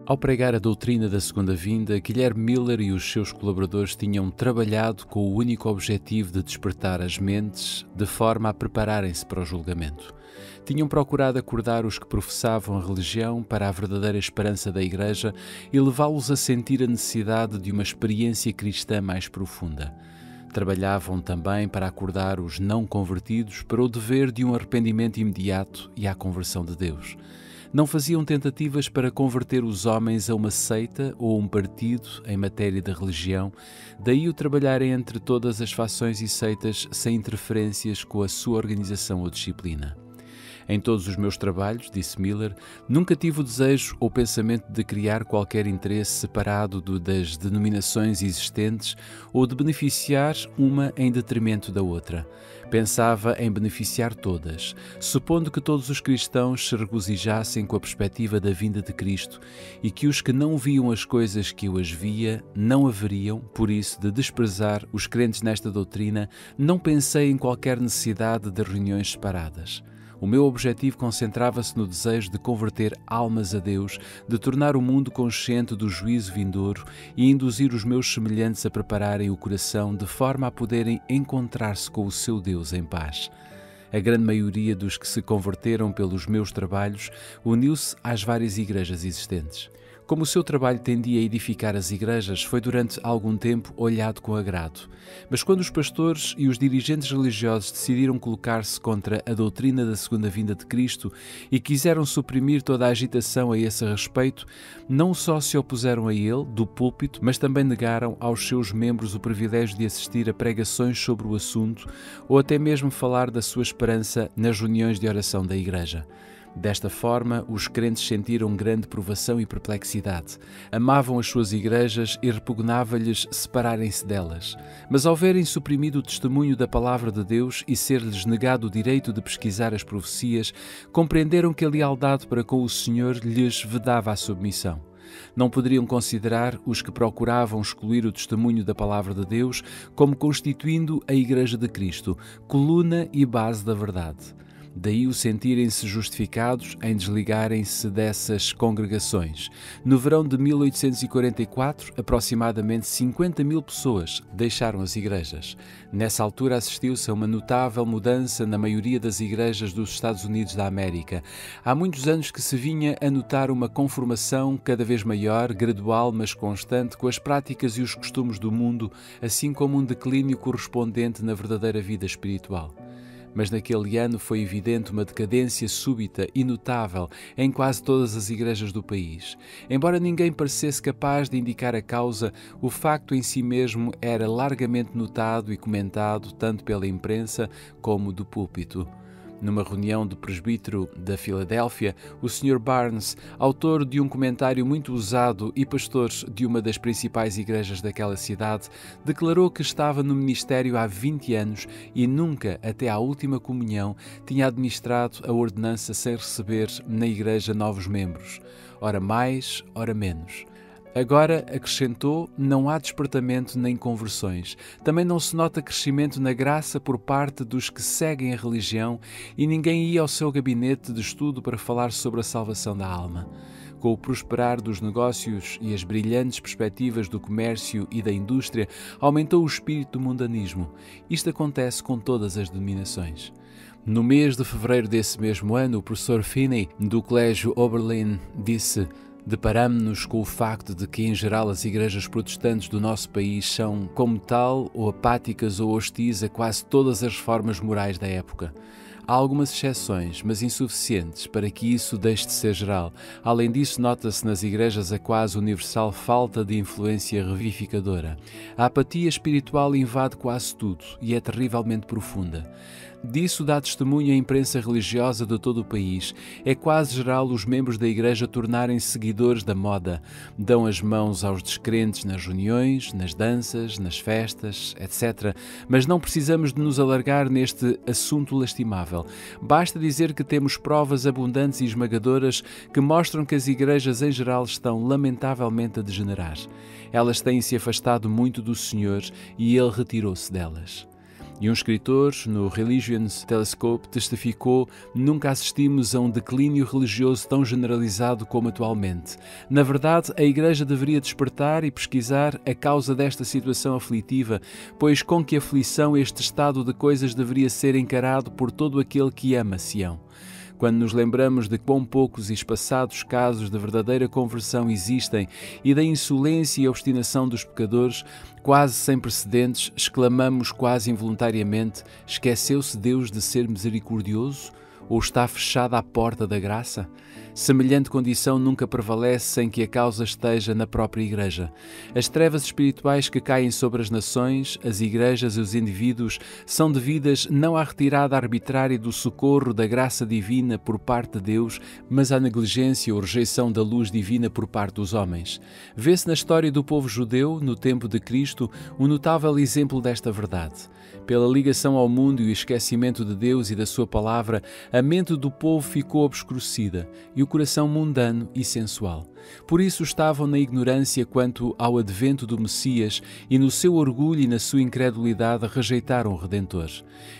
Ao pregar a doutrina da segunda vinda, Guilherme Miller e os seus colaboradores tinham trabalhado com o único objetivo de despertar as mentes de forma a prepararem-se para o julgamento. Tinham procurado acordar os que professavam a religião para a verdadeira esperança da Igreja e levá-los a sentir a necessidade de uma experiência cristã mais profunda. Trabalhavam também para acordar os não convertidos para o dever de um arrependimento imediato e à conversão de Deus. Não faziam tentativas para converter os homens a uma seita ou um partido em matéria de religião, daí o trabalharem entre todas as fações e seitas sem interferências com a sua organização ou disciplina. Em todos os meus trabalhos, disse Miller, nunca tive o desejo ou pensamento de criar qualquer interesse separado das denominações existentes ou de beneficiar uma em detrimento da outra. Pensava em beneficiar todas, supondo que todos os cristãos se regozijassem com a perspectiva da vinda de Cristo e que os que não viam as coisas que eu as via não haveriam, por isso, de desprezar os crentes nesta doutrina. Não pensei em qualquer necessidade de reuniões separadas. O meu objetivo concentrava-se no desejo de converter almas a Deus, de tornar o mundo consciente do juízo vindouro e induzir os meus semelhantes a prepararem o coração de forma a poderem encontrar-se com o seu Deus em paz. A grande maioria dos que se converteram pelos meus trabalhos uniu-se às várias igrejas existentes. Como o seu trabalho tendia a edificar as igrejas, foi durante algum tempo olhado com agrado. Mas quando os pastores e os dirigentes religiosos decidiram colocar-se contra a doutrina da segunda vinda de Cristo e quiseram suprimir toda a agitação a esse respeito, não só se opuseram a ele, do púlpito, mas também negaram aos seus membros o privilégio de assistir a pregações sobre o assunto ou até mesmo falar da sua esperança nas reuniões de oração da igreja. Desta forma, os crentes sentiram grande provação e perplexidade. Amavam as suas igrejas e repugnava-lhes separarem-se delas. Mas ao verem suprimido o testemunho da palavra de Deus e ser-lhes negado o direito de pesquisar as profecias, compreenderam que a lealdade para com o Senhor lhes vedava a submissão. Não poderiam considerar os que procuravam excluir o testemunho da palavra de Deus como constituindo a Igreja de Cristo, coluna e base da verdade. Daí o sentirem-se justificados em desligarem-se dessas congregações. No verão de 1844, aproximadamente 50.000 pessoas deixaram as igrejas. Nessa altura assistiu-se a uma notável mudança na maioria das igrejas dos Estados Unidos da América. Há muitos anos que se vinha a notar uma conformação cada vez maior, gradual mas constante, com as práticas e os costumes do mundo, assim como um declínio correspondente na verdadeira vida espiritual. Mas naquele ano foi evidente uma decadência súbita e notável em quase todas as igrejas do país. Embora ninguém parecesse capaz de indicar a causa, o facto em si mesmo era largamente notado e comentado tanto pela imprensa como do púlpito. Numa reunião do presbítero da Filadélfia, o Sr. Barnes, autor de um comentário muito usado e pastor de uma das principais igrejas daquela cidade, declarou que estava no ministério há 20 anos e nunca, até à última comunhão, tinha administrado a ordenança sem receber na igreja novos membros. Ora mais, ora menos. Agora, acrescentou, não há despertamento nem conversões. Também não se nota crescimento na graça por parte dos que seguem a religião e ninguém ia ao seu gabinete de estudo para falar sobre a salvação da alma. Com o prosperar dos negócios e as brilhantes perspectivas do comércio e da indústria, aumentou o espírito do mundanismo. Isto acontece com todas as denominações. No mês de fevereiro desse mesmo ano, o professor Finney, do Colégio Oberlin, disse: deparamo-nos com o facto de que, em geral, as igrejas protestantes do nosso país são, como tal, ou apáticas ou hostis a quase todas as reformas morais da época. Há algumas exceções, mas insuficientes, para que isso deixe de ser geral. Além disso, nota-se nas igrejas a quase universal falta de influência revivificadora. A apatia espiritual invade quase tudo e é terrivelmente profunda. Disso dá testemunho a imprensa religiosa de todo o país. É quase geral os membros da igreja tornarem-se seguidores da moda. Dão as mãos aos descrentes nas reuniões, nas danças, nas festas, etc. Mas não precisamos de nos alargar neste assunto lastimável. Basta dizer que temos provas abundantes e esmagadoras que mostram que as igrejas em geral estão lamentavelmente a degenerar. Elas têm-se afastado muito do Senhor e Ele retirou-se delas. E um escritor, no Religions Telescope, testificou: nunca assistimos a um declínio religioso tão generalizado como atualmente. Na verdade, a Igreja deveria despertar e pesquisar a causa desta situação aflitiva, pois com que aflição este estado de coisas deveria ser encarado por todo aquele que ama Sião. Quando nos lembramos de quão poucos e espaçados casos de verdadeira conversão existem e da insolência e obstinação dos pecadores, quase sem precedentes, exclamamos quase involuntariamente: esqueceu-se Deus de ser misericordioso? Ou está fechada a porta da graça? Semelhante condição nunca prevalece sem que a causa esteja na própria Igreja. As trevas espirituais que caem sobre as nações, as igrejas e os indivíduos são devidas não à retirada arbitrária do socorro da graça divina por parte de Deus, mas à negligência ou rejeição da luz divina por parte dos homens. Vê-se na história do povo judeu, no tempo de Cristo, um notável exemplo desta verdade. Pela ligação ao mundo e o esquecimento de Deus e da sua palavra, a mente do povo ficou obscurecida e o coração mundano e sensual. Por isso estavam na ignorância quanto ao advento do Messias e no seu orgulho e na sua incredulidade rejeitaram o Redentor.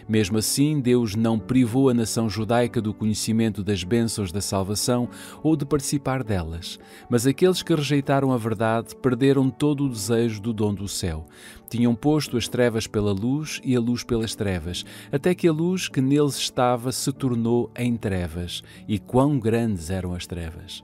Mesmo assim, Deus não privou a nação judaica do conhecimento das bênçãos da salvação ou de participar delas. Mas aqueles que rejeitaram a verdade perderam todo o desejo do dom do céu. Tinham posto as trevas pela luz e a luz pelas trevas, até que a luz que neles estava se tornou em trevas. E quão grandes eram as trevas!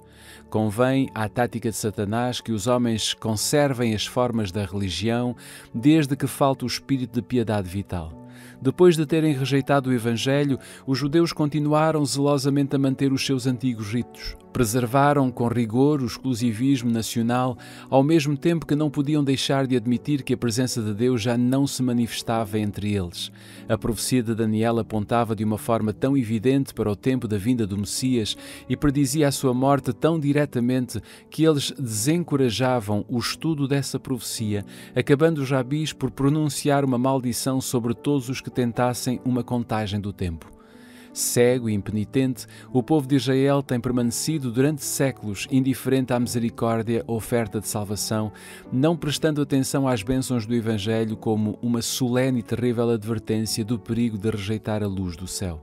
Convém à tática de Satanás que os homens conservem as formas da religião desde que falta o espírito de piedade vital. Depois de terem rejeitado o Evangelho, os judeus continuaram zelosamente a manter os seus antigos ritos. Preservaram com rigor o exclusivismo nacional, ao mesmo tempo que não podiam deixar de admitir que a presença de Deus já não se manifestava entre eles. A profecia de Daniel apontava de uma forma tão evidente para o tempo da vinda do Messias e predizia a sua morte tão diretamente que eles desencorajavam o estudo dessa profecia, acabando os rabis por pronunciar uma maldição sobre todos os que tentassem uma contagem do tempo. Cego e impenitente, o povo de Israel tem permanecido durante séculos indiferente à misericórdia, oferta de salvação, não prestando atenção às bênçãos do Evangelho como uma solene e terrível advertência do perigo de rejeitar a luz do céu.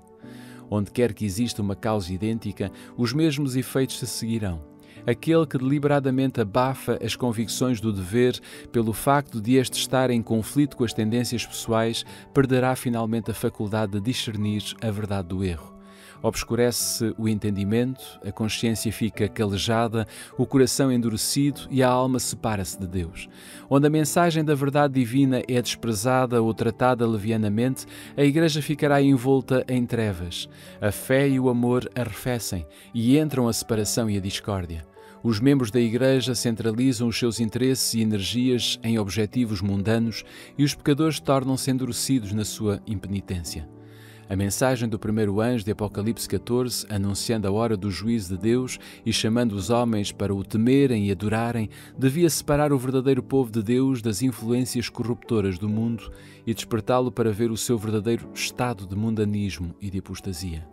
Onde quer que exista uma causa idêntica, os mesmos efeitos se seguirão. Aquele que deliberadamente abafa as convicções do dever pelo facto de este estar em conflito com as tendências pessoais, perderá finalmente a faculdade de discernir a verdade do erro. Obscurece-se o entendimento, a consciência fica calejada, o coração endurecido e a alma separa-se de Deus. Onde a mensagem da verdade divina é desprezada ou tratada levianamente, a Igreja ficará envolta em trevas. A fé e o amor arrefecem e entram a separação e a discórdia. Os membros da Igreja centralizam os seus interesses e energias em objetivos mundanos e os pecadores tornam-se endurecidos na sua impenitência. A mensagem do primeiro anjo de Apocalipse 14, anunciando a hora do juízo de Deus e chamando os homens para o temerem e adorarem, devia separar o verdadeiro povo de Deus das influências corruptoras do mundo e despertá-lo para ver o seu verdadeiro estado de mundanismo e de apostasia.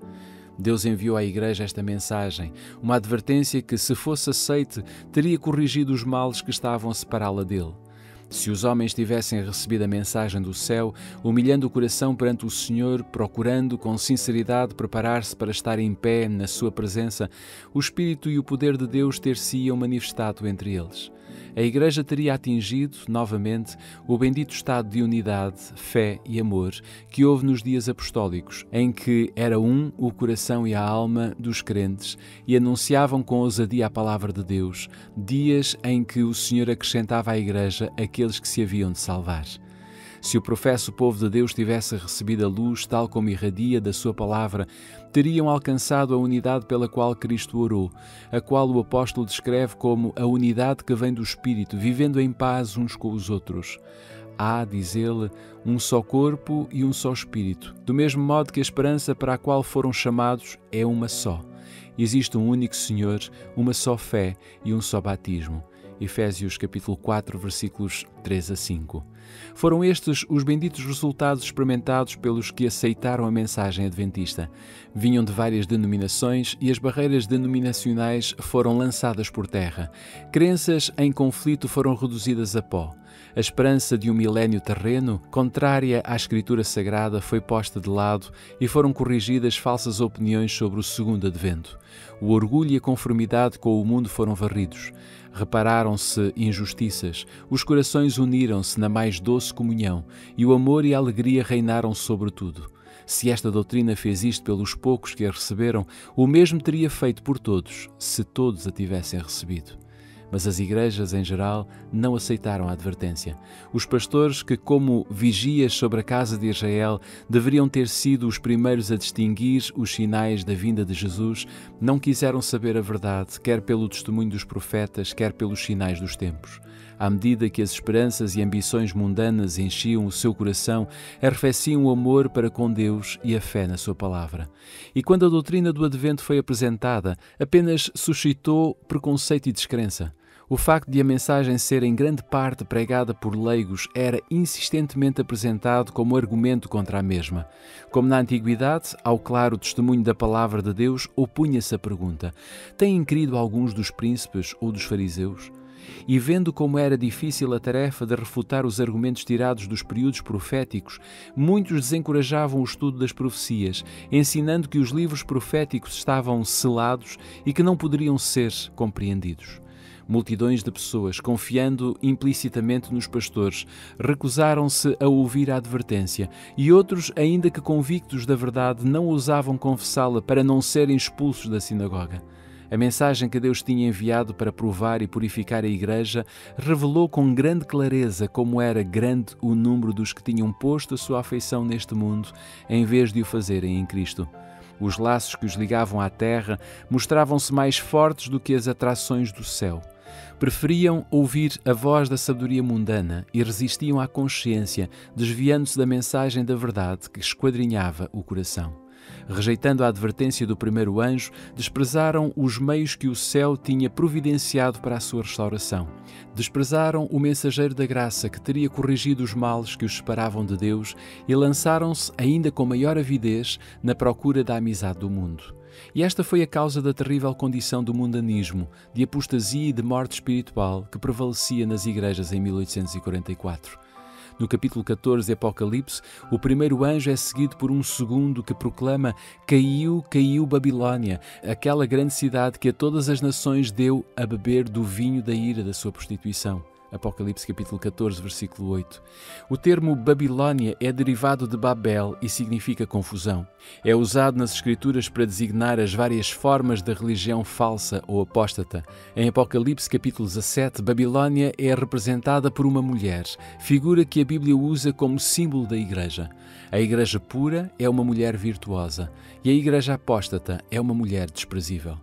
Deus enviou à Igreja esta mensagem, uma advertência que, se fosse aceite, teria corrigido os males que estavam a separá-la dele. Se os homens tivessem recebido a mensagem do céu, humilhando o coração perante o Senhor, procurando com sinceridade preparar-se para estar em pé na sua presença, o Espírito e o poder de Deus ter-se-iam manifestado entre eles. A Igreja teria atingido, novamente, o bendito estado de unidade, fé e amor que houve nos dias apostólicos, em que era um o coração e a alma dos crentes e anunciavam com ousadia a palavra de Deus, dias em que o Senhor acrescentava à Igreja aqueles que se haviam de salvar. Se o professo povo de Deus tivesse recebido a luz tal como irradia da sua palavra, teriam alcançado a unidade pela qual Cristo orou, a qual o apóstolo descreve como a unidade que vem do Espírito, vivendo em paz uns com os outros. Há, diz ele, um só corpo e um só Espírito, do mesmo modo que a esperança para a qual foram chamados é uma só. Existe um único Senhor, uma só fé e um só batismo. Efésios capítulo 4, versículos 3 a 5. Foram estes os benditos resultados experimentados pelos que aceitaram a mensagem adventista. Vinham de várias denominações e as barreiras denominacionais foram lançadas por terra. Crenças em conflito foram reduzidas a pó. A esperança de um milénio terreno, contrária à Escritura Sagrada, foi posta de lado e foram corrigidas falsas opiniões sobre o segundo advento. O orgulho e a conformidade com o mundo foram varridos. Repararam-se injustiças, os corações uniram-se na mais doce comunhão e o amor e a alegria reinaram sobre tudo. Se esta doutrina fez isto pelos poucos que a receberam, o mesmo teria feito por todos, se todos a tivessem recebido. Mas as igrejas, em geral, não aceitaram a advertência. Os pastores que, como vigias sobre a casa de Israel, deveriam ter sido os primeiros a distinguir os sinais da vinda de Jesus, não quiseram saber a verdade, quer pelo testemunho dos profetas, quer pelos sinais dos tempos. À medida que as esperanças e ambições mundanas enchiam o seu coração, arrefeciam o amor para com Deus e a fé na sua palavra. E quando a doutrina do Advento foi apresentada, apenas suscitou preconceito e descrença. O facto de a mensagem ser em grande parte pregada por leigos era insistentemente apresentado como argumento contra a mesma. Como na antiguidade, ao claro testemunho da palavra de Deus, opunha-se a pergunta: têm crido alguns dos príncipes ou dos fariseus? E vendo como era difícil a tarefa de refutar os argumentos tirados dos períodos proféticos, muitos desencorajavam o estudo das profecias, ensinando que os livros proféticos estavam selados e que não poderiam ser compreendidos. Multidões de pessoas, confiando implicitamente nos pastores, recusaram-se a ouvir a advertência e outros, ainda que convictos da verdade, não ousavam confessá-la para não serem expulsos da sinagoga. A mensagem que Deus tinha enviado para provar e purificar a Igreja revelou com grande clareza como era grande o número dos que tinham posto a sua afeição neste mundo, em vez de o fazerem em Cristo. Os laços que os ligavam à terra mostravam-se mais fortes do que as atrações do céu. Preferiam ouvir a voz da sabedoria mundana e resistiam à consciência, desviando-se da mensagem da verdade que esquadrinhava o coração. Rejeitando a advertência do primeiro anjo, desprezaram os meios que o céu tinha providenciado para a sua restauração. Desprezaram o mensageiro da graça que teria corrigido os males que os separavam de Deus e lançaram-se, ainda com maior avidez, na procura da amizade do mundo. E esta foi a causa da terrível condição do mundanismo, de apostasia e de morte espiritual que prevalecia nas igrejas em 1844. No capítulo 14 de Apocalipse, o primeiro anjo é seguido por um segundo que proclama: Caiu, caiu Babilônia, aquela grande cidade que a todas as nações deu a beber do vinho da ira da sua prostituição. Apocalipse capítulo 14, versículo 8. O termo Babilônia é derivado de Babel e significa confusão. É usado nas Escrituras para designar as várias formas da religião falsa ou apóstata. Em Apocalipse capítulo 17, Babilônia é representada por uma mulher, figura que a Bíblia usa como símbolo da Igreja. A Igreja pura é uma mulher virtuosa e a Igreja apóstata é uma mulher desprezível.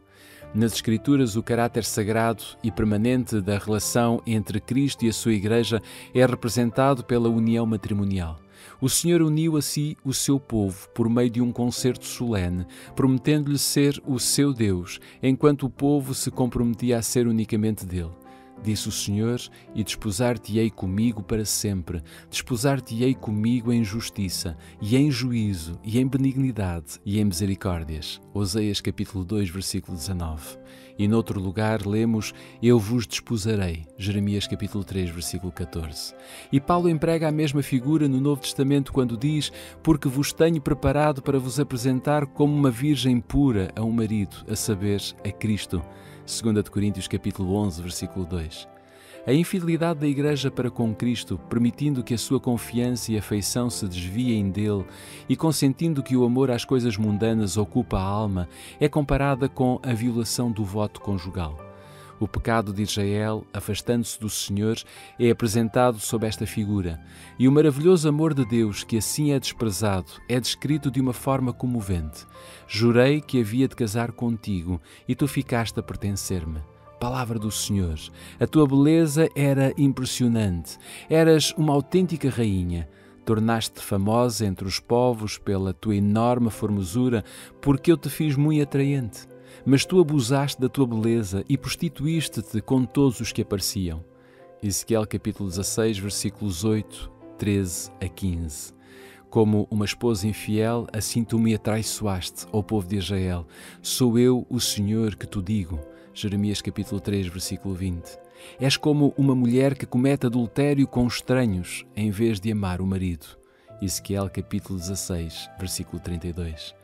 Nas Escrituras, o caráter sagrado e permanente da relação entre Cristo e a sua Igreja é representado pela união matrimonial. O Senhor uniu a si o seu povo por meio de um concerto solene, prometendo-lhe ser o seu Deus, enquanto o povo se comprometia a ser unicamente dele. Disse o Senhor: e desposar-te-ei comigo para sempre, desposar-te-ei comigo em justiça, e em juízo, e em benignidade, e em misericórdias. Oseias capítulo 2, versículo 19. E noutro lugar lemos: eu vos desposarei. Jeremias capítulo 3, versículo 14. E Paulo emprega a mesma figura no Novo Testamento quando diz: porque vos tenho preparado para vos apresentar como uma virgem pura a um marido, a saber, a Cristo. 2 Coríntios capítulo 11, versículo 2. A infidelidade da Igreja para com Cristo, permitindo que a sua confiança e afeição se desviem dele e consentindo que o amor às coisas mundanas ocupa a alma, é comparada com a violação do voto conjugal. O pecado de Israel, afastando-se do Senhor, é apresentado sob esta figura, e o maravilhoso amor de Deus, que assim é desprezado, é descrito de uma forma comovente. Jurei que havia de casar contigo, e tu ficaste a pertencer-me. Palavra do Senhor. A tua beleza era impressionante. Eras uma autêntica rainha. Tornaste-te famosa entre os povos pela tua enorme formosura, porque eu te fiz muito atraente. Mas tu abusaste da tua beleza e prostituíste-te com todos os que apareciam. Ezequiel capítulo 16, versículos 8, 13 a 15. Como uma esposa infiel, assim tu me atraiçoaste, ó povo de Israel. Sou eu, o Senhor, que tu digo. Jeremias capítulo 3, versículo 20. És como uma mulher que comete adultério com estranhos, em vez de amar o marido. Ezequiel capítulo 16, versículo 32.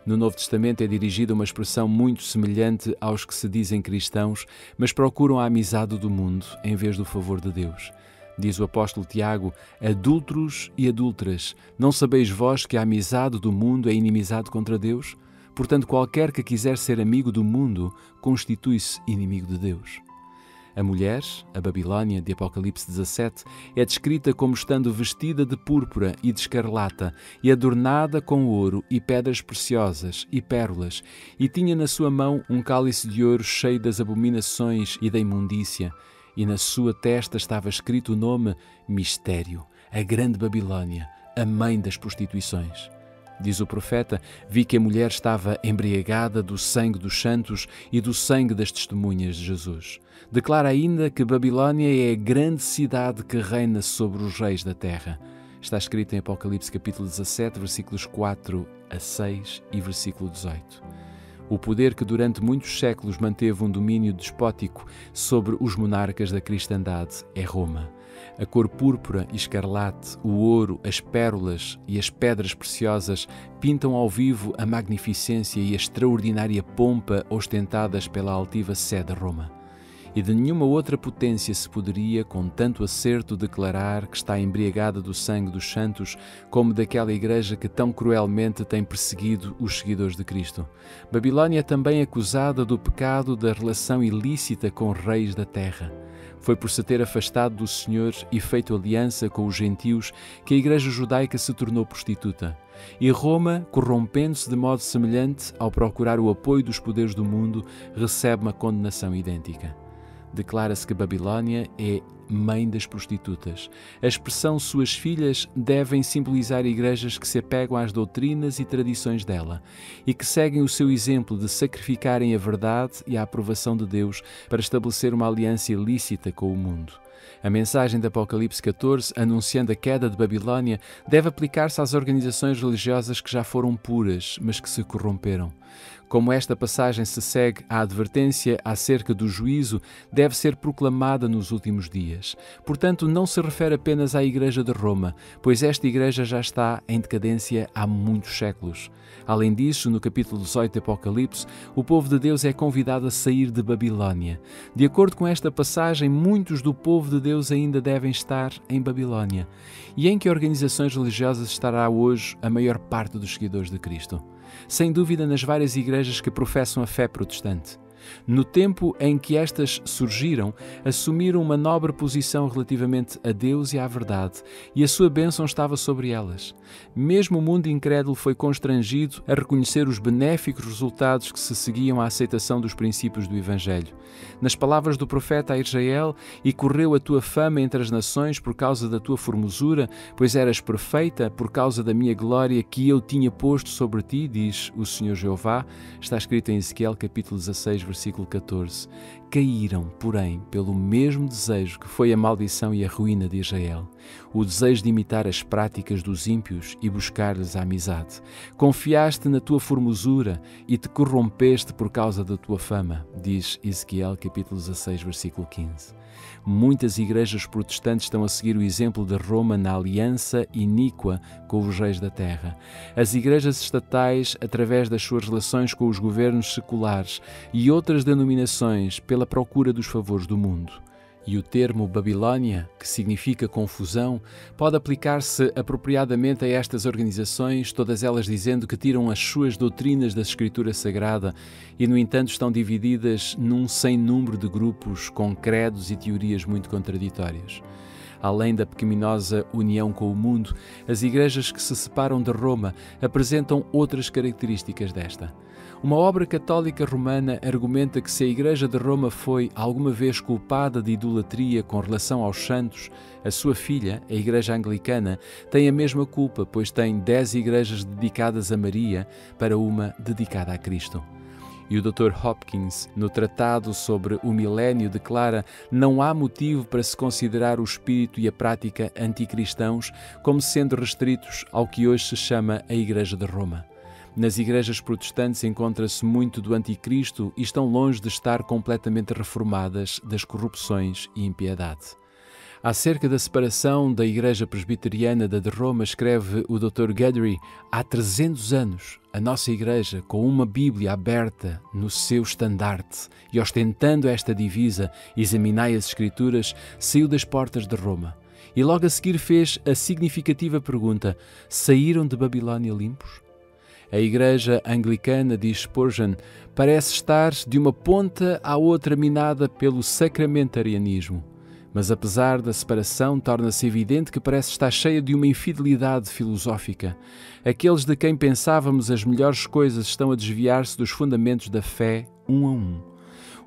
No Novo Testamento é dirigida uma expressão muito semelhante aos que se dizem cristãos, mas procuram a amizade do mundo em vez do favor de Deus. Diz o apóstolo Tiago: adúlteros e adúlteras, não sabeis vós que a amizade do mundo é inimizade contra Deus? Portanto, qualquer que quiser ser amigo do mundo, constitui-se inimigo de Deus. A mulher, a Babilónia, de Apocalipse 17, é descrita como estando vestida de púrpura e de escarlata e adornada com ouro e pedras preciosas e pérolas, e tinha na sua mão um cálice de ouro cheio das abominações e da imundícia, e na sua testa estava escrito o nome Mistério, a grande Babilónia, a mãe das prostituições. Diz o profeta: vi que a mulher estava embriagada do sangue dos santos e do sangue das testemunhas de Jesus. Declara ainda que Babilónia é a grande cidade que reina sobre os reis da terra. Está escrito em Apocalipse capítulo 17, versículos 4 a 6 e versículo 18. O poder que durante muitos séculos manteve um domínio despótico sobre os monarcas da cristandade é Roma. A cor púrpura e escarlate, o ouro, as pérolas e as pedras preciosas pintam ao vivo a magnificência e a extraordinária pompa ostentadas pela altiva sede de Roma. E de nenhuma outra potência se poderia, com tanto acerto, declarar que está embriagada do sangue dos santos, como daquela igreja que tão cruelmente tem perseguido os seguidores de Cristo. Babilónia é também acusada do pecado da relação ilícita com reis da terra. Foi por se ter afastado do Senhor e feito aliança com os gentios que a igreja judaica se tornou prostituta. E Roma, corrompendo-se de modo semelhante ao procurar o apoio dos poderes do mundo, recebe uma condenação idêntica. Declara-se que Babilónia é mãe das prostitutas. A expressão suas filhas devem simbolizar igrejas que se apegam às doutrinas e tradições dela e que seguem o seu exemplo de sacrificarem a verdade e a aprovação de Deus para estabelecer uma aliança ilícita com o mundo. A mensagem de Apocalipse 14, anunciando a queda de Babilónia, deve aplicar-se às organizações religiosas que já foram puras, mas que se corromperam. Como esta passagem se segue à advertência acerca do juízo, deve ser proclamada nos últimos dias. Portanto, não se refere apenas à Igreja de Roma, pois esta Igreja já está em decadência há muitos séculos. Além disso, no capítulo 18 de Apocalipse, o povo de Deus é convidado a sair de Babilónia. De acordo com esta passagem, muitos do povo de Deus ainda devem estar em Babilónia. E em que organizações religiosas estará hoje a maior parte dos seguidores de Cristo? Sem dúvida nas várias igrejas que professam a fé protestante. No tempo em que estas surgiram, assumiram uma nobre posição relativamente a Deus e à verdade, e a sua bênção estava sobre elas. Mesmo o mundo incrédulo foi constrangido a reconhecer os benéficos resultados que se seguiam à aceitação dos princípios do Evangelho. Nas palavras do profeta a Israel: e correu a tua fama entre as nações por causa da tua formosura, pois eras perfeita por causa da minha glória que eu tinha posto sobre ti, diz o Senhor Jeová. Está escrito em Ezequiel capítulo 16, versículo 14. Caíram, porém, pelo mesmo desejo que foi a maldição e a ruína de Israel, o desejo de imitar as práticas dos ímpios e buscar-lhes a amizade. Confiaste na tua formosura e te corrompeste por causa da tua fama, diz Ezequiel capítulo 16, versículo 15. Muitas igrejas protestantes estão a seguir o exemplo de Roma na aliança iníqua com os reis da terra. As igrejas estatais, através das suas relações com os governos seculares e outras denominações, pela procura dos favores do mundo. E o termo Babilónia, que significa confusão, pode aplicar-se apropriadamente a estas organizações, todas elas dizendo que tiram as suas doutrinas da Escritura Sagrada e, no entanto, estão divididas num sem número de grupos com credos e teorias muito contraditórias. Além da pecaminosa união com o mundo, as igrejas que se separam de Roma apresentam outras características desta. Uma obra católica romana argumenta que se a Igreja de Roma foi alguma vez culpada de idolatria com relação aos santos, a sua filha, a Igreja Anglicana, tem a mesma culpa, pois tem 10 igrejas dedicadas a Maria para uma dedicada a Cristo. E o Dr. Hopkins, no Tratado sobre o Milénio, declara: não há motivo para se considerar o espírito e a prática anticristãos como sendo restritos ao que hoje se chama a Igreja de Roma. Nas igrejas protestantes encontra-se muito do anticristo e estão longe de estar completamente reformadas das corrupções e impiedade. Acerca da separação da Igreja Presbiteriana da de Roma, escreve o Dr. Guthrie: há 300 anos, a nossa Igreja, com uma Bíblia aberta no seu estandarte e ostentando esta divisa, examinai as Escrituras, saiu das portas de Roma. E logo a seguir fez a significativa pergunta: saíram de Babilónia limpos? A Igreja Anglicana, diz Spurgeon, parece estar de uma ponta à outra minada pelo sacramentarianismo. Mas apesar da separação, torna-se evidente que parece estar cheia de uma infidelidade filosófica. Aqueles de quem pensávamos as melhores coisas estão a desviar-se dos fundamentos da fé, um a um.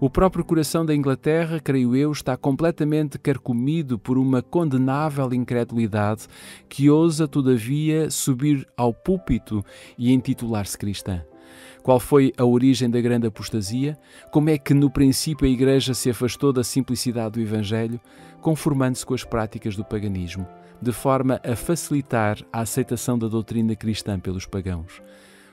O próprio coração da Inglaterra, creio eu, está completamente carcomido por uma condenável incredulidade que ousa, todavia, subir ao púlpito e intitular-se cristã. Qual foi a origem da grande apostasia? Como é que no princípio a Igreja se afastou da simplicidade do Evangelho, conformando-se com as práticas do paganismo, de forma a facilitar a aceitação da doutrina cristã pelos pagãos?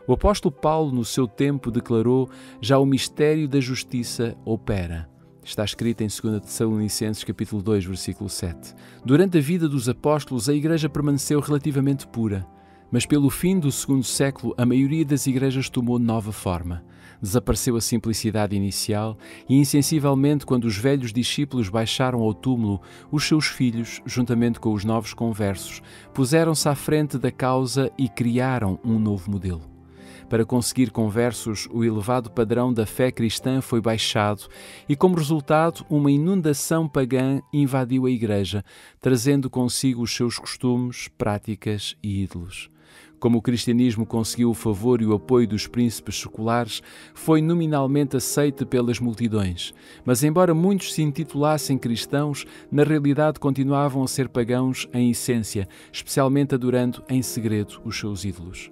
O apóstolo Paulo, no seu tempo, declarou: já o mistério da justiça opera. Está escrito em 2 Tessalonicenses, capítulo 2, versículo 7. Durante a vida dos apóstolos, a Igreja permaneceu relativamente pura. Mas pelo fim do segundo século, a maioria das igrejas tomou nova forma. Desapareceu a simplicidade inicial e, insensivelmente, quando os velhos discípulos baixaram ao túmulo, os seus filhos, juntamente com os novos conversos, puseram-se à frente da causa e criaram um novo modelo. Para conseguir conversos, o elevado padrão da fé cristã foi baixado e, como resultado, uma inundação pagã invadiu a Igreja, trazendo consigo os seus costumes, práticas e ídolos. Como o cristianismo conseguiu o favor e o apoio dos príncipes seculares, foi nominalmente aceite pelas multidões, mas embora muitos se intitulassem cristãos, na realidade continuavam a ser pagãos em essência, especialmente adorando em segredo os seus ídolos.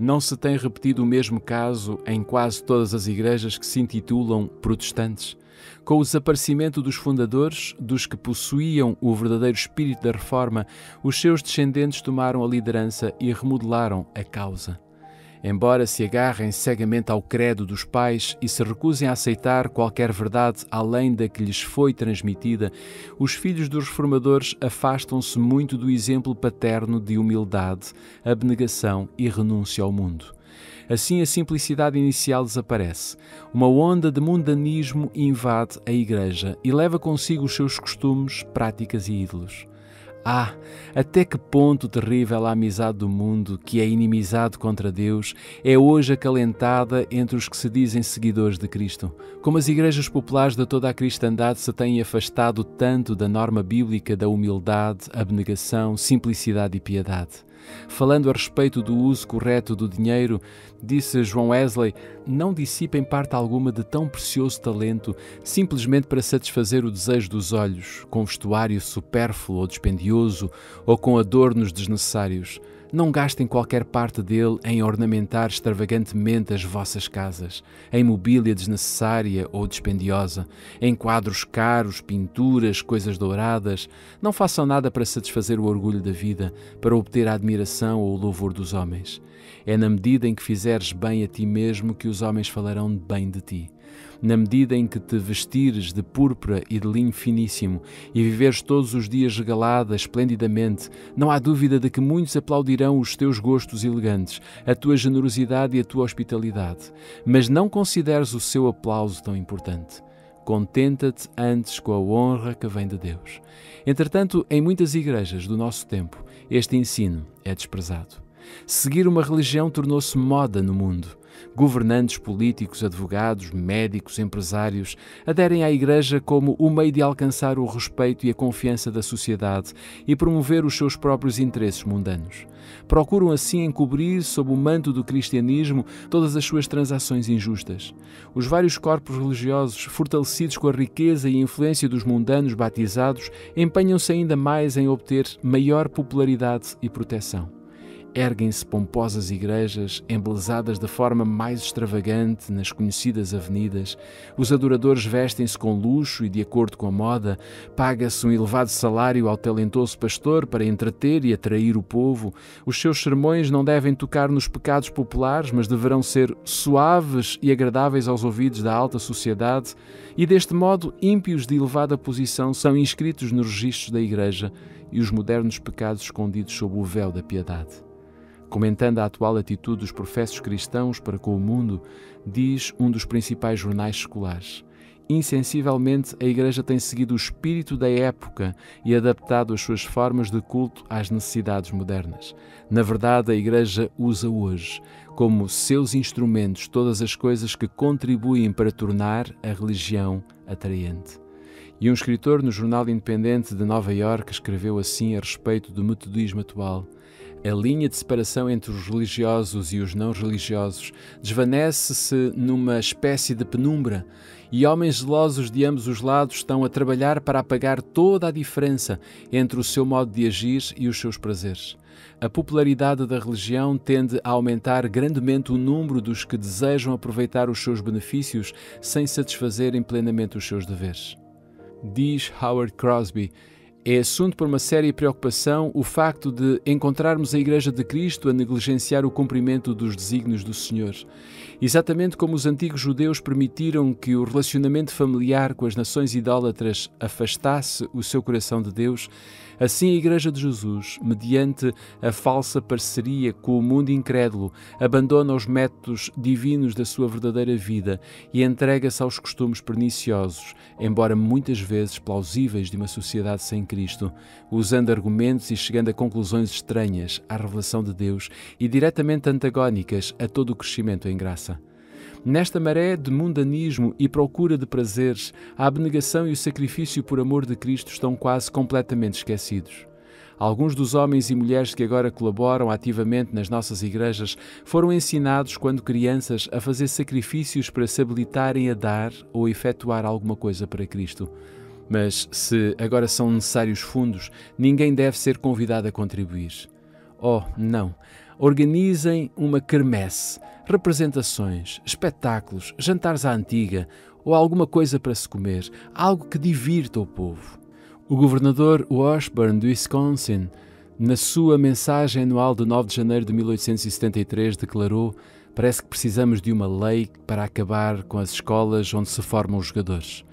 Não se tem repetido o mesmo caso em quase todas as igrejas que se intitulam protestantes. Com o desaparecimento dos fundadores, dos que possuíam o verdadeiro espírito da reforma, os seus descendentes tomaram a liderança e remodelaram a causa. Embora se agarrem cegamente ao credo dos pais e se recusem a aceitar qualquer verdade além da que lhes foi transmitida, os filhos dos reformadores afastam-se muito do exemplo paterno de humildade, abnegação e renúncia ao mundo. Assim, a simplicidade inicial desaparece. Uma onda de mundanismo invade a Igreja e leva consigo os seus costumes, práticas e ídolos. Até que ponto terrível a amizade do mundo, que é inimizade contra Deus, é hoje acalentada entre os que se dizem seguidores de Cristo. Como as igrejas populares de toda a cristandade se têm afastado tanto da norma bíblica da humildade, abnegação, simplicidade e piedade. Falando a respeito do uso correto do dinheiro, disse João Wesley: não dissipem parte alguma de tão precioso talento simplesmente para satisfazer o desejo dos olhos, com vestuário supérfluo ou dispendioso, ou com adornos desnecessários. Não gastem qualquer parte dele em ornamentar extravagantemente as vossas casas, em mobília desnecessária ou dispendiosa, em quadros caros, pinturas, coisas douradas. Não façam nada para satisfazer o orgulho da vida, para obter a admiração ou o louvor dos homens. É na medida em que fizeres bem a ti mesmo que os homens falarão bem de ti. Na medida em que te vestires de púrpura e de linho finíssimo e viveres todos os dias regalada esplendidamente, não há dúvida de que muitos aplaudirão os teus gostos elegantes, a tua generosidade e a tua hospitalidade. Mas não consideres o seu aplauso tão importante. Contenta-te antes com a honra que vem de Deus. Entretanto, em muitas igrejas do nosso tempo, este ensino é desprezado. Seguir uma religião tornou-se moda no mundo. Governantes, políticos, advogados, médicos, empresários aderem à Igreja como o meio de alcançar o respeito e a confiança da sociedade e promover os seus próprios interesses mundanos. Procuram assim encobrir sob o manto do cristianismo todas as suas transações injustas. Os vários corpos religiosos, fortalecidos com a riqueza e influência dos mundanos batizados, empenham-se ainda mais em obter maior popularidade e proteção. Erguem-se pomposas igrejas, embelezadas da forma mais extravagante nas conhecidas avenidas. Os adoradores vestem-se com luxo e de acordo com a moda. Paga-se um elevado salário ao talentoso pastor para entreter e atrair o povo. Os seus sermões não devem tocar nos pecados populares, mas deverão ser suaves e agradáveis aos ouvidos da alta sociedade. E deste modo, ímpios de elevada posição são inscritos nos registros da Igreja e os modernos pecados escondidos sob o véu da piedade. Comentando a atual atitude dos professos cristãos para com o mundo, diz um dos principais jornais seculares: insensivelmente a Igreja tem seguido o espírito da época e adaptado as suas formas de culto às necessidades modernas. Na verdade, a Igreja usa hoje como seus instrumentos todas as coisas que contribuem para tornar a religião atraente. E um escritor no Jornal Independente de Nova Iorque escreveu assim a respeito do metodismo atual: a linha de separação entre os religiosos e os não religiosos desvanece-se numa espécie de penumbra, e homens zelosos de ambos os lados estão a trabalhar para apagar toda a diferença entre o seu modo de agir e os seus prazeres. A popularidade da religião tende a aumentar grandemente o número dos que desejam aproveitar os seus benefícios sem satisfazerem plenamente os seus deveres. Diz Howard Crosby: é assunto por uma séria preocupação o facto de encontrarmos a Igreja de Cristo a negligenciar o cumprimento dos desígnios do Senhor. Exatamente como os antigos judeus permitiram que o relacionamento familiar com as nações idólatras afastasse o seu coração de Deus, assim a Igreja de Jesus, mediante a falsa parceria com o mundo incrédulo, abandona os métodos divinos da sua verdadeira vida e entrega-se aos costumes perniciosos, embora muitas vezes plausíveis, de uma sociedade sem Cristo, usando argumentos e chegando a conclusões estranhas à revelação de Deus e diretamente antagónicas a todo o crescimento em graça. Nesta maré de mundanismo e procura de prazeres, a abnegação e o sacrifício por amor de Cristo estão quase completamente esquecidos. Alguns dos homens e mulheres que agora colaboram ativamente nas nossas igrejas foram ensinados, quando crianças, a fazer sacrifícios para se habilitarem a dar ou efetuar alguma coisa para Cristo. Mas, se agora são necessários fundos, ninguém deve ser convidado a contribuir. Oh, não! Organizem uma quermesse, representações, espetáculos, jantares à antiga ou alguma coisa para se comer, algo que divirta o povo. O governador Washburn, do Wisconsin, na sua mensagem anual de 9 de janeiro de 1873, declarou: parece que precisamos de uma lei para acabar com as escolas onde se formam os jogadores.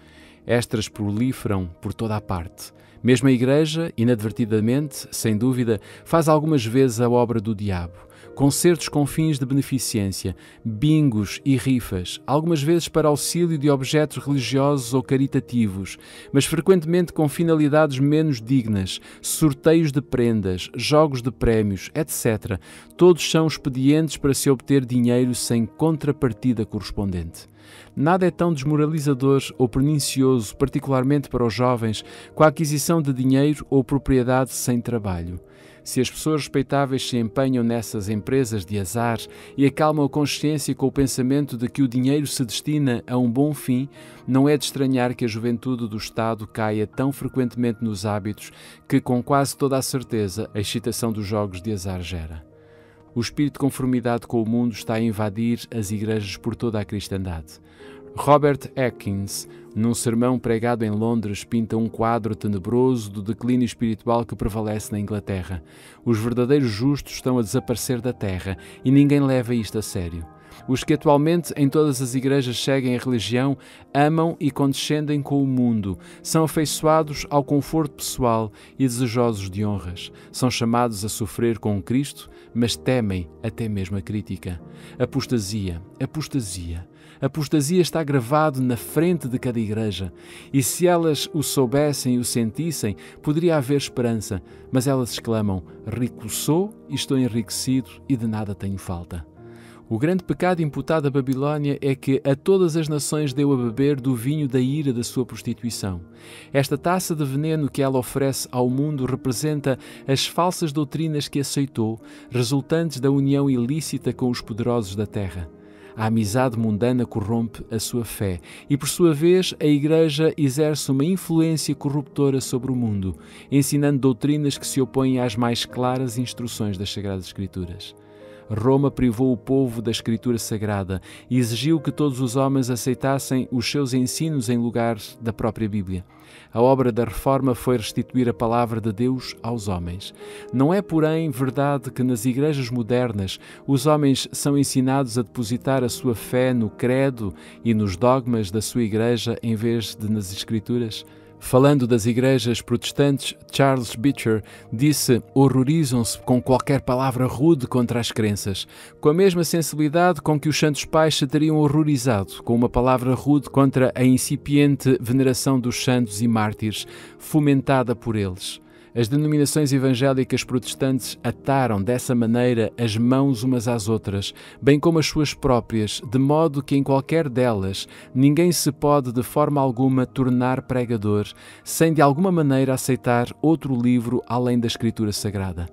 Estas proliferam por toda a parte. Mesmo a Igreja, inadvertidamente, sem dúvida, faz algumas vezes a obra do diabo. Concertos com fins de beneficência, bingos e rifas, algumas vezes para auxílio de objetos religiosos ou caritativos, mas frequentemente com finalidades menos dignas, sorteios de prendas, jogos de prémios, etc. Todos são expedientes para se obter dinheiro sem contrapartida correspondente. Nada é tão desmoralizador ou pernicioso, particularmente para os jovens, com a aquisição de dinheiro ou propriedade sem trabalho. Se as pessoas respeitáveis se empenham nessas empresas de azar e acalmam a consciência com o pensamento de que o dinheiro se destina a um bom fim, não é de estranhar que a juventude do Estado caia tão frequentemente nos hábitos que, com quase toda a certeza, a excitação dos jogos de azar gera. O espírito de conformidade com o mundo está a invadir as igrejas por toda a cristandade. Robert Atkins, num sermão pregado em Londres, pinta um quadro tenebroso do declínio espiritual que prevalece na Inglaterra. Os verdadeiros justos estão a desaparecer da terra e ninguém leva isto a sério. Os que atualmente em todas as igrejas seguem a religião amam e condescendem com o mundo, são afeiçoados ao conforto pessoal e desejosos de honras. São chamados a sofrer com Cristo, mas temem até mesmo a crítica. Apostasia, apostasia. Apostasia está gravado na frente de cada igreja, e se elas o soubessem e o sentissem, poderia haver esperança, mas elas exclamam: rico sou e estou enriquecido e de nada tenho falta. O grande pecado imputado à Babilónia é que a todas as nações deu a beber do vinho da ira da sua prostituição. Esta taça de veneno que ela oferece ao mundo representa as falsas doutrinas que aceitou, resultantes da união ilícita com os poderosos da terra. A amizade mundana corrompe a sua fé e, por sua vez, a Igreja exerce uma influência corruptora sobre o mundo, ensinando doutrinas que se opõem às mais claras instruções das Sagradas Escrituras. Roma privou o povo da Escritura Sagrada e exigiu que todos os homens aceitassem os seus ensinos em lugar da própria Bíblia. A obra da Reforma foi restituir a palavra de Deus aos homens. Não é, porém, verdade que nas igrejas modernas os homens são ensinados a depositar a sua fé no credo e nos dogmas da sua igreja em vez de nas Escrituras? Falando das igrejas protestantes, Charles Beecher disse: horrorizam-se com qualquer palavra rude contra as crenças, com a mesma sensibilidade com que os santos pais se teriam horrorizado com uma palavra rude contra a incipiente veneração dos santos e mártires, fomentada por eles. As denominações evangélicas protestantes ataram dessa maneira as mãos umas às outras, bem como as suas próprias, de modo que em qualquer delas ninguém se pode de forma alguma tornar pregador, sem de alguma maneira aceitar outro livro além da Escritura Sagrada.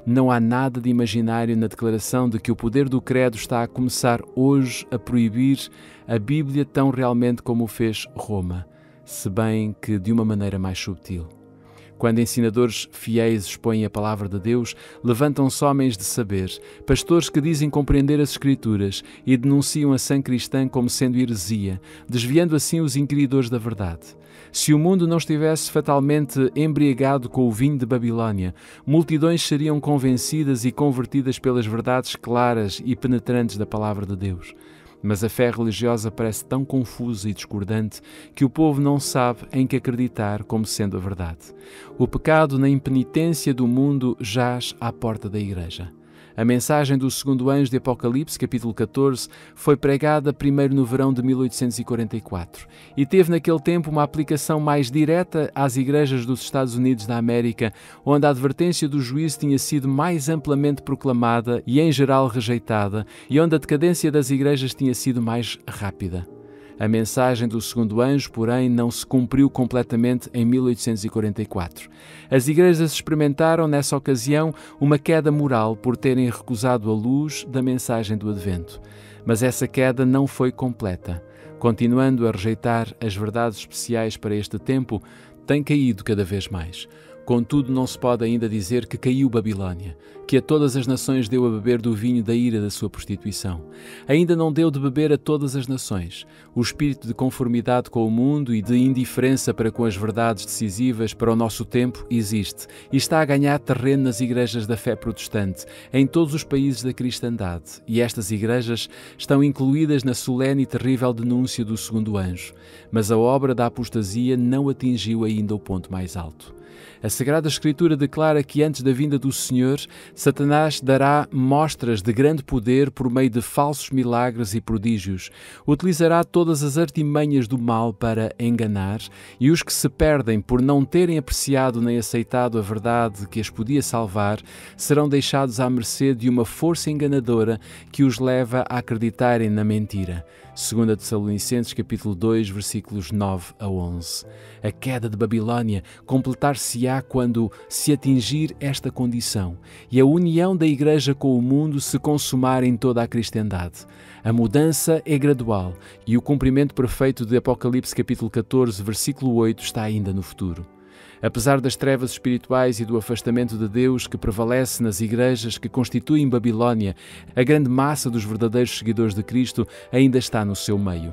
Não há nada de imaginário na declaração de que o poder do credo está a começar hoje a proibir a Bíblia tão realmente como o fez Roma, se bem que de uma maneira mais subtil. Quando ensinadores fiéis expõem a palavra de Deus, levantam-se homens de saber, pastores que dizem compreender as Escrituras e denunciam a sã cristã como sendo heresia, desviando assim os inquiridores da verdade. Se o mundo não estivesse fatalmente embriagado com o vinho de Babilónia, multidões seriam convencidas e convertidas pelas verdades claras e penetrantes da palavra de Deus. Mas a fé religiosa parece tão confusa e discordante que o povo não sabe em que acreditar como sendo a verdade. O pecado na impenitência do mundo jaz à porta da Igreja. A mensagem do segundo anjo de Apocalipse, capítulo 14, foi pregada primeiro no verão de 1844 e teve naquele tempo uma aplicação mais direta às igrejas dos Estados Unidos da América, onde a advertência do juízo tinha sido mais amplamente proclamada e em geral rejeitada, e onde a decadência das igrejas tinha sido mais rápida. A mensagem do segundo anjo, porém, não se cumpriu completamente em 1844. As igrejas experimentaram, nessa ocasião, uma queda moral por terem recusado a luz da mensagem do Advento. Mas essa queda não foi completa. Continuando a rejeitar as verdades especiais para este tempo, tem caído cada vez mais. Contudo, não se pode ainda dizer que caiu Babilónia, que a todas as nações deu a beber do vinho da ira da sua prostituição. Ainda não deu de beber a todas as nações. O espírito de conformidade com o mundo e de indiferença para com as verdades decisivas para o nosso tempo existe e está a ganhar terreno nas igrejas da fé protestante, em todos os países da cristandade, e estas igrejas estão incluídas na solene e terrível denúncia do segundo anjo. Mas a obra da apostasia não atingiu ainda o ponto mais alto. A Sagrada Escritura declara que antes da vinda do Senhor, Satanás dará mostras de grande poder por meio de falsos milagres e prodígios. Utilizará todas as artimanhas do mal para enganar, e os que se perdem por não terem apreciado nem aceitado a verdade que as podia salvar, serão deixados à mercê de uma força enganadora que os leva a acreditarem na mentira. 2 Tessalonicenses capítulo 2, versículos 9 a 11. A queda de Babilónia completar-se-á quando se atingir esta condição e a união da Igreja com o mundo se consumar em toda a cristandade. A mudança é gradual e o cumprimento perfeito de Apocalipse capítulo 14, versículo 8 está ainda no futuro. Apesar das trevas espirituais e do afastamento de Deus que prevalece nas igrejas que constituem Babilónia, a grande massa dos verdadeiros seguidores de Cristo ainda está no seu meio.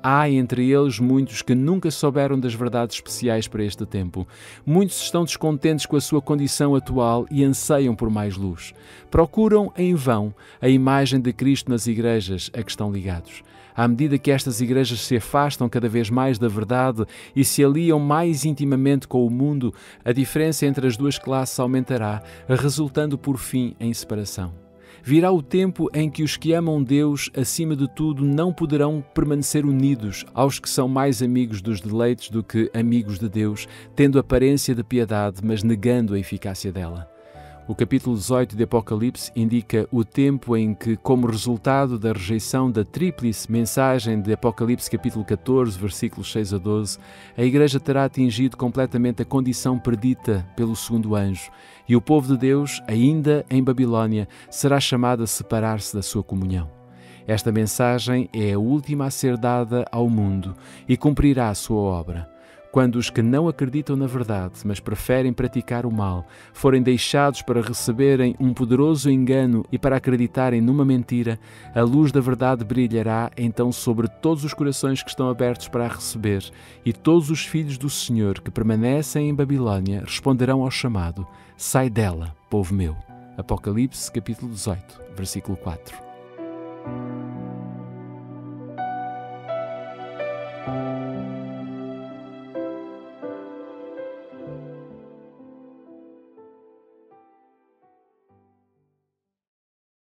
Há entre eles muitos que nunca souberam das verdades especiais para este tempo. Muitos estão descontentes com a sua condição atual e anseiam por mais luz. Procuram em vão a imagem de Cristo nas igrejas a que estão ligados. À medida que estas igrejas se afastam cada vez mais da verdade e se aliam mais intimamente com o mundo, a diferença entre as duas classes aumentará, resultando por fim em separação. Virá o tempo em que os que amam Deus acima de tudo não poderão permanecer unidos aos que são mais amigos dos deleites do que amigos de Deus, tendo aparência de piedade, mas negando a eficácia dela. O capítulo 18 de Apocalipse indica o tempo em que, como resultado da rejeição da tríplice mensagem de Apocalipse capítulo 14, versículos 6 a 12, a Igreja terá atingido completamente a condição predita pelo segundo anjo, e o povo de Deus, ainda em Babilónia, será chamado a separar-se da sua comunhão. Esta mensagem é a última a ser dada ao mundo e cumprirá a sua obra. Quando os que não acreditam na verdade, mas preferem praticar o mal, forem deixados para receberem um poderoso engano e para acreditarem numa mentira, a luz da verdade brilhará então sobre todos os corações que estão abertos para a receber, e todos os filhos do Senhor que permanecem em Babilônia responderão ao chamado: sai dela, povo meu. Apocalipse, capítulo 18, versículo 4.